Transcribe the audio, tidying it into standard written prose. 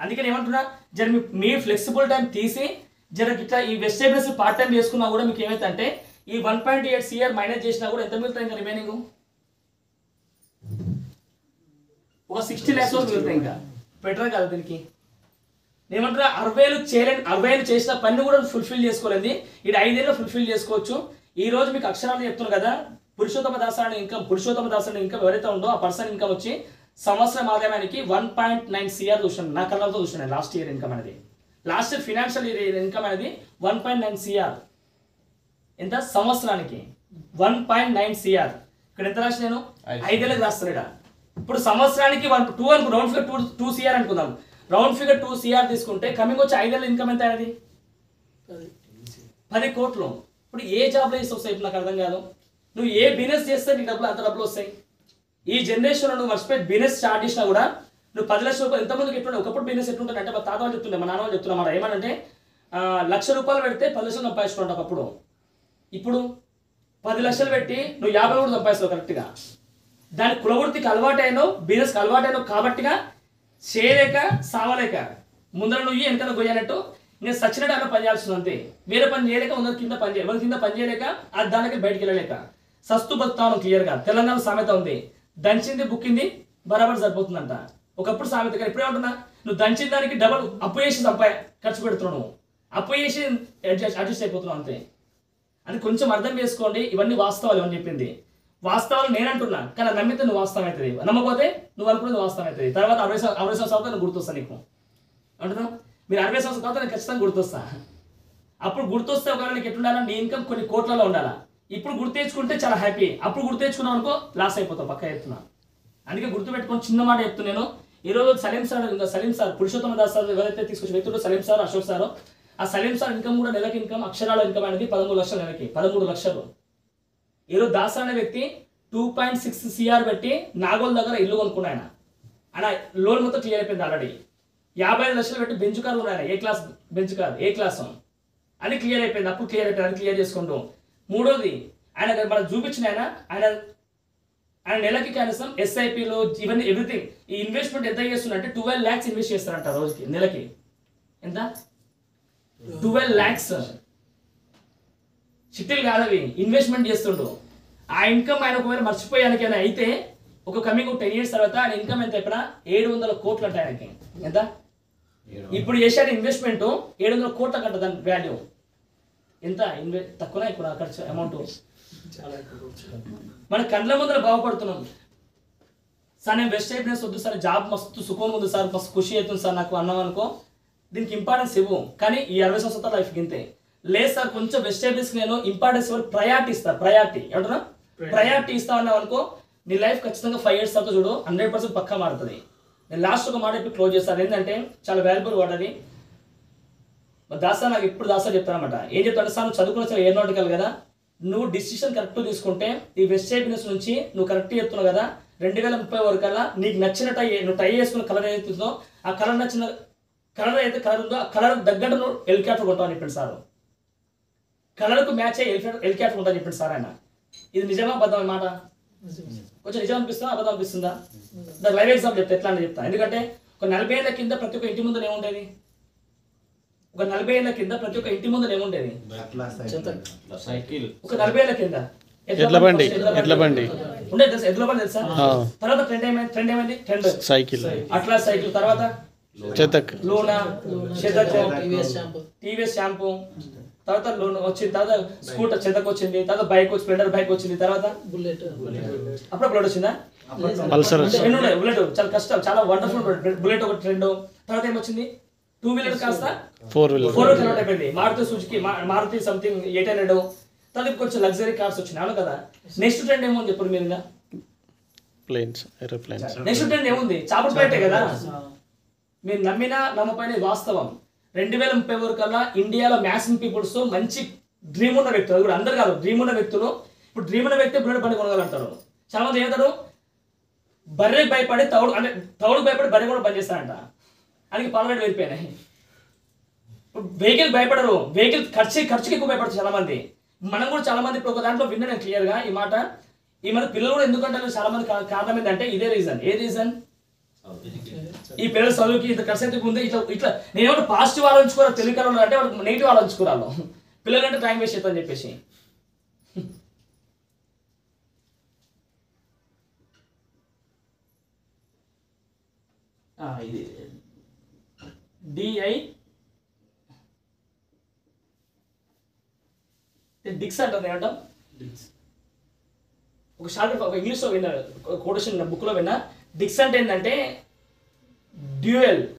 అందుకని ఏమంటున్నా జర మీ ఫ్లెక్సిబుల్ టైం తీసి జర ఇట్లా ఈ వెజిటేబుల్స్ పార్ట్ టైం చేసుకున్నా కూడా మీకు ఏమైతే అంటే ఈ 1.8 CR మైనస్ చేసినా కూడా ఎంత మిగులుతాయి ఇంకా రిమైనింగ్ ఒక 60 lakhs మిగులుతాయి. ఇంకా బెటర్ కాదు దీనికి. ఏమంటారా 60,000 చేసిన పని కూడా ఫుల్ఫిల్ చేసుకోలేదు. ఇది 5 ఏళ్ళు ఫుల్ఫిల్ చేసుకోవచ్చు. ఈ రోజు మీకు అక్షరాలు చెప్తున్నారు కదా, పురుషోత్తమ దాసాని ఇన్కమ్ ఎవరైతే ఉందో ఆ పర్సన్ ఇన్కమ్ వచ్చి సంవత్సరం ఆదాయానికి 1.9 CR చూసాను, నా కళ్ళతో చూసాను. లాస్ట్ ఇయర్ ఇన్కమ్ అనేది, లాస్ట్ ఫినాన్షియల్ ఇయర్ ఇన్కమ్ అనేది 1.9 CR. ఎంత సంవత్సరానికి 1.9 CR. ఇక్కడ ఎంత రాసి నేను 5 ఏళ్ళకి రాస్తాను. ఇప్పుడు సంవత్సరానికి 2 అనుకో, రౌండ్ ఫిగర్ 2 CR అనుకుందాం. రౌండ్ ఫిగర్ 2 CR తీసుకుంటే కమింగ్ వచ్చి 5 ఏళ్ళ ఇన్కమ్ ఎంత అనేది 10 కోట్లు. ఇప్పుడు ఏ జాబ్లో చేస్తే వస్తాయి నాకు అర్థం కాదు. నువ్వు ఏ బిజినెస్ చేస్తే నీకు అంత డబ్బులు వస్తాయి. ఈ జనరేషన్లో నువ్వు మర్చిపోయి బిజినెస్ స్టార్ట్ చేసినా కూడా నువ్వు 10 లక్షల రూపాయలు ఎంతమందికి ఎట్లుండే. ఒకప్పుడు బిజినెస్ ఎట్లుంటుంది అంటే మా తాత వాళ్ళు చెప్తుండే, మా నాన్న వాళ్ళు చెప్తున్నమాట ఏమనంటే 1,00,000 రూపాయలు పెడితే 10 లక్షలు సంపాదించుకుంటావు ఒకప్పుడు. ఇప్పుడు 10 లక్షలు పెట్టి నువ్వు 50 కూడా సంపాదిస్తావు కరెక్ట్గా. దాని కులవృత్తికి అలవాటైనవు, బిజినెస్కి అలవాటైనవు కాబట్టిగా చేయలేక సావలేక ముందర నువ్వు వెనకాల పోయానట్టు నేను సచ్చినట్టు అన్న పని చేయాల్సింది అంతే. వేరే పని చేయలేక ముందర కింద పని చేయలేక అది దానికి బయటికి వెళ్ళలేక సస్తు బతాను. క్లియర్గా తెలంగాణ సామెత ఉంది, దంచింది బుక్కింది బరాబర్ సరిపోతుందంట. ఒకప్పుడు సామెత కానీ ఇప్పుడు ఏమంటున్నా, నువ్వు దంచిన దానికి డబల్ అప్పు చేసి ఖర్చు పెడుతున్నావు, నువ్వు అప్పు చేసి అడ్జస్ట్ అయిపోతున్నావు అంతే. అది కొంచెం అర్థం చేసుకోండి. ఇవన్నీ వాస్తవాలు ఇవన్నీ చెప్పింది వాస్తవాలు నేను అంటున్నా, కానీ నమ్మితే నువ్వు వాస్తవం అవుతుంది, నమ్మకపోతే నువ్వు అనుకున్నది వాస్తవం అవుతుంది. తర్వాత 60 సంవత్సరాల తర్వాత నేను గుర్తొస్తా నీకు అంటున్నా. మీరు 60 సంవత్సరాల తర్వాత నేను ఖచ్చితంగా గుర్తొస్తా. అప్పుడు గుర్తొస్తే ఒకవేళ నీకు ఎట్లుండాలా, నీ ఇన్కమ్ కొన్ని కోట్లలో ఉండాలా. ఇప్పుడు గుర్తు తెచ్చుకుంటే చాలా హ్యాపీ, అప్పుడు గుర్తు తెచ్చుకున్నావు అనుకో లాస్ అయిపోతావు పక్క చెప్తున్నా. అందుకే గుర్తుపెట్టుకొని చిన్న మాట చెప్తున్నాను. ఈరోజు సలీం సార్ పురుషోత్తమ దాస్ సార్ ఎవరైతే తీసుకొచ్చిన వ్యక్తులు సలీం సార్, అశోక్ సార్, ఆ సలీం సార్ ఇన్కమ్ కూడా నెలకి ఇన్కమ్ అక్షరాల ఇన్కమ్ అనేది 13 లక్షలు, నెలకి 13 లక్షలు. ఈరోజు దాస్ అనే వ్యక్తి 2.6 CR పెట్టి నాగోల్ దగ్గర ఇల్లు కొనుక్కున్నాయన. ఆయన లోన్ మొత్తం క్లియర్ అయిపోయింది ఆల్రెడీ. 55 లక్షలు పెట్టి బెంచ్ కార్ ఉన్నాయన, బెంచ్ కార్ ఏ క్లాస్ అని క్లియర్ అయిపోయింది. అప్పుడు క్లియర్ అయిపోయింది, అది క్లియర్ చేసుకుంటూ. మూడోది ఆయన మనం చూపించిన ఆయన నెలకి కనీసం SIPలో ఇవన్నీ ఎవ్రీథింగ్ ఈ ఇన్వెస్ట్మెంట్ ఎంత చేస్తున్నట్టే 12 lakhs ఇన్వెస్ట్ చేస్తారంట రోజుకి, నెలకి ఎంత 12 lakhs. చిట్టీలు కాదవి, ఇన్వెస్ట్మెంట్ చేస్తుండ్రు. ఆ ఇన్కమ్ ఆయన ఒకవేళ మర్చిపోయానికైనా అయితే ఒక కమింగ్ 10 years తర్వాత ఆయన ఇన్కమ్ ఎంత చెప్పినా 700 కోట్లు అంట ఆయనకి. ఎంత ఇప్పుడు చేశాడు ఇన్వెస్ట్మెంట్ 700 కోట్ల కంట దాని వాల్యూ. ఎంత తక్కువనా ఇప్పుడు ఖర్చు అమౌంట్. మన కండ్ల ముందర బాగుపడుతున్నాం సార్. నేను వెస్ట్ అయిపోయినస్ వద్దు సార్, జాబ్ మస్తు సుఖం ఉంది సార్, మస్తు ఖుషి అవుతుంది సార్ నాకు అన్నాం అనుకో, దీనికి ఇంపార్టెన్స్ ఇవ్వు. కానీ ఈ 60 సంవత్సరాల లైఫ్కి ఇంతే లేదు సార్. కొంచెం వెజిటేబుల్స్కి నేను ఇంపార్టెన్స్ ఇవ్వాలి, ప్రయారిటీ ఇస్తా. ఏమంటున్నా ప్రయారిటీ ఇస్తా అన్నావు అనుకో, నీ లైఫ్ ఖచ్చితంగా 5 years తర్వాత చూడు 100% పక్కా మారుతుంది. నేను లాస్ట్ ఒక మాట ఇప్పుడు క్లోజ్ చేస్తాను. ఏంటంటే చాలా వాల్యుబుల్ వర్డ్ అది. దాసా నాకు ఇప్పుడు దాసా చెప్తానమాట. ఏం చెప్తాను సార్, నువ్వు చదువుకున్న ఏరోనాటికల్ కదా, నువ్వు డిసిషన్ కరెక్ట్ తీసుకుంటే ఈ వెస్ట్ బిజినెస్ నుంచి నువ్వు కరెక్ట్ చెప్తున్నావు కదా, 2030 వరకల్లా నీకు నచ్చిన నువ్వు ట్రై చేసుకున్న కలర్ ఏదైతుందో ఆ కలర్ నచ్చిన కలర్ అయితే కలర్ ఉందో ఆ కలర్ తగ్గట్టు నువ్వు హెలికాప్టర్ కొంటావు అని చెప్పండి సార్. కలర్కు మ్యాచ్ అయ్యి హెలికాప్టర్ కొంటాను చెప్పండి సార్ ఆయన. ఇది నిజమా అబద్ధం మాట? కొంచెం నిజం అనిపిస్తుందా అబద్ధం అనిపిస్తుందా? దాని లైవ్ ఎగ్జాంపుల్ చెప్తా, ఎట్లా అని చెప్తా. ఎందుకంటే ఒక 40 ఏళ్ళ కింద ప్రతి ఒక్క ఇంటి ముందు ఏముండేది? ఒక 40 ఏళ్ళ కింద ప్రతి ఒక్క ఇంటి ముందు ఏముండేది? ఒక 40 ఏళ్ళ కింద ఎడ్ల బండి ఉండేది తెలుసా? ఎడ్ల బండి తెలుసా? తర్వాత ట్రెండ్ ఏమైంది? సైకిల్, అట్లా సైకిల్. తర్వాత లూనా, టీవీఎస్ షాంపూ, తర్వాత లోన్ వచ్చింది, తర్వాత స్కూటర్ చెతక్ వచ్చింది, తర్వాత బైక్ స్ప్లెండర్ బైక్ వచ్చింది, తర్వాత బుల్లెట్. అప్పుడు బుల్లెట్ వచ్చిందా? బుల్లెట్ చాలా కష్టం, చాలా వండర్ఫుల్ బుల్లెట్ ఒక ట్రెండ్. తర్వాత ఏమొచ్చింది? 2 వీలర్ కాస్త 4 వీలర్ కన్వర్ట్ అయిపోయింది. Maruti Suzuki, Maruti something 800. తర్వాత కొంచెం లగ్జరీ కార్స్ వచ్చినాయి, అవును కదా. నెక్స్ట్ ట్రెండ్ ఏమో చెప్పండి మీరు? నెక్స్ట్ ట్రెండ్ ఏముంది? చాపల ప్లేటే కదా. మీరు నమ్మినా నమ్మపైన వాస్తవం. 2030 వరకల్లా ఇండియాలో మ్యాక్సిమం పీపుల్స్ మంచి డ్రీమ్ ఉన్న వ్యక్తులు, అది కూడా అందరు కాదు, డ్రీమ్ ఉన్న వ్యక్తులు. ఇప్పుడు డ్రీమ్ ఉన్న వ్యక్తి బుల్లెట్ బండి కొనగలంటారు. చాలా మంది ఏమంటారు, బర్రెకి భయపడి తౌడుకు భయపడి బర్రె కూడా బంద్ చేస్తారంట. అందుకే పార్లమెంట్ వెళ్ళిపోయినాయి. వెహికల్ భయపడరు, వెహికల్ ఖర్చుకి ఎక్కువ భయపడతారు చాలా మంది. మనం కూడా చాలా మంది ఇప్పుడు ఒక దాంట్లో విన్నా నేను క్లియర్గా ఈ మాట. ఈ మన పిల్లలు కూడా ఎందుకంటే చాలా మంది కారణం ఏంటంటే ఇదే రీజన్. ఏ రీజన్? ఈ పిల్లల చదువుకి ఇంత ఖర్చు ఎందుకు ఉంది, ఇట్లా ఇట్లా నేనేమంటే పాజిటివ్ ఆలోచించుకోవాలి తెలుగు కళలో అంటే వాళ్ళకి నెగిటివ్ ఆలోచించుకోరాను, పిల్లలంటే టైం వేస్ట్ అవుతుందని చెప్పేసి. ఇది డిఐ డిక్స్ అంటారు, ఏమంటాం ఒక షార్ట్ ఒక ఇంగ్లీష్లో విన్నా, కోటేషన్ బుక్లో విన్నా. డిక్స్ అంటే ఏంటంటే డ్యూయల్